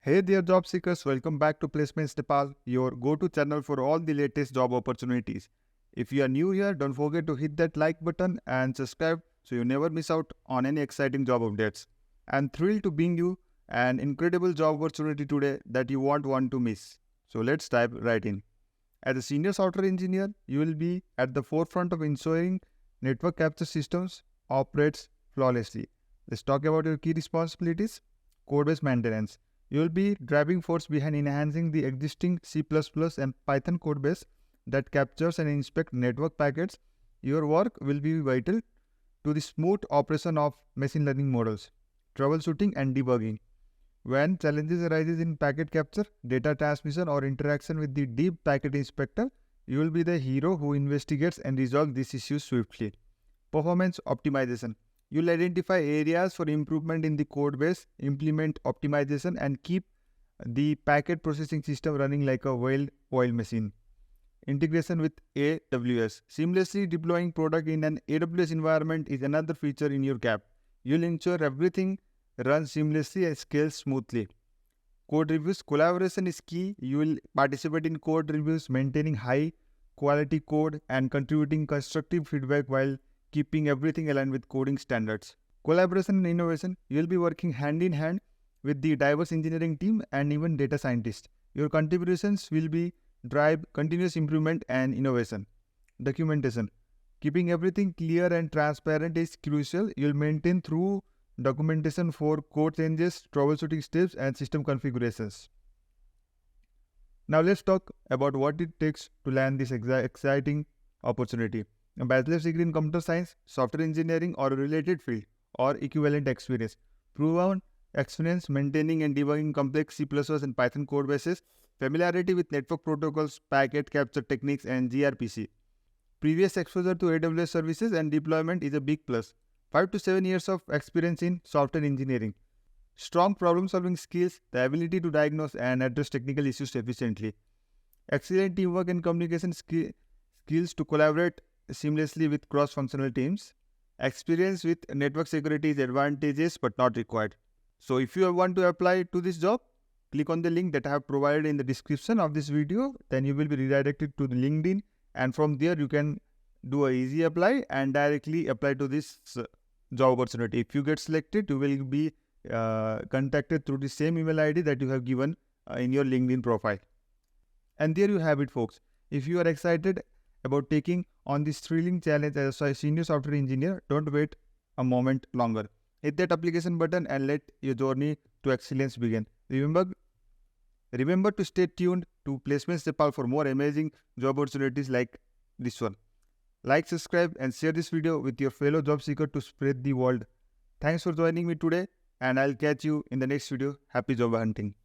Hey there, job seekers. Welcome back to Placements Nepal, your go to channel for all the latest job opportunities. If you are new here, don't forget to hit that like button and subscribe so you never miss out on any exciting job updates. I'm thrilled to bring you an incredible job opportunity today that you won't want to miss. So let's dive right in. As a senior software engineer, you will be at the forefront of ensuring network capture systems operates flawlessly. Let's talk about your key responsibilities. Code-based maintenance. You will be driving force behind enhancing the existing C++ and Python codebase that captures and inspects network packets. Your work will be vital to the smooth operation of machine learning models, troubleshooting and debugging. When challenges arise in packet capture, data transmission or interaction with the deep packet inspector, you will be the hero who investigates and resolves these issues swiftly. Performance optimization. You'll identify areas for improvement in the code base, implement optimization, and keep the packet processing system running like a well-oiled machine. Integration with AWS. Seamlessly deploying product in an AWS environment is another feature in your cap. You'll ensure everything runs seamlessly and scales smoothly. Code reviews. Collaboration is key. You will participate in code reviews, maintaining high quality code and contributing constructive feedback while keeping everything aligned with coding standards. Collaboration and innovation. You will be working hand in hand with the diverse engineering team and even data scientists. Your contributions will be drive continuous improvement and innovation. Documentation. Keeping everything clear and transparent is crucial. You'll maintain through documentation for code changes, troubleshooting steps, and system configurations. Now let's talk about what it takes to land this exciting opportunity. A bachelor's degree in computer science, software engineering, or a related field, or equivalent experience. Proven experience maintaining and debugging complex C++ and Python code bases, familiarity with network protocols, packet capture techniques, and gRPC. Previous exposure to AWS services and deployment is a big plus. 5 to 7 years of experience in software engineering. Strong problem-solving skills, the ability to diagnose and address technical issues efficiently. Excellent teamwork and communication skills to collaborate seamlessly with cross-functional teams. Experience with network security is advantageous but not required. So if you want to apply to this job, click on the link that I have provided in the description of this video. Then you will be redirected to the LinkedIn, and from there you can do a easy apply and directly apply to this job opportunity. If you get selected, you will be contacted through the same email ID that you have given in your LinkedIn profile. And there you have it, folks. If you are excited about taking on this thrilling challenge as a senior software engineer, don't wait a moment longer. Hit that application button and let your journey to excellence begin. Remember to stay tuned to Placements Nepal for more amazing job opportunities like this one. Like, subscribe, and share this video with your fellow job seeker to spread the word. Thanks for joining me today, and I'll catch you in the next video. Happy job hunting.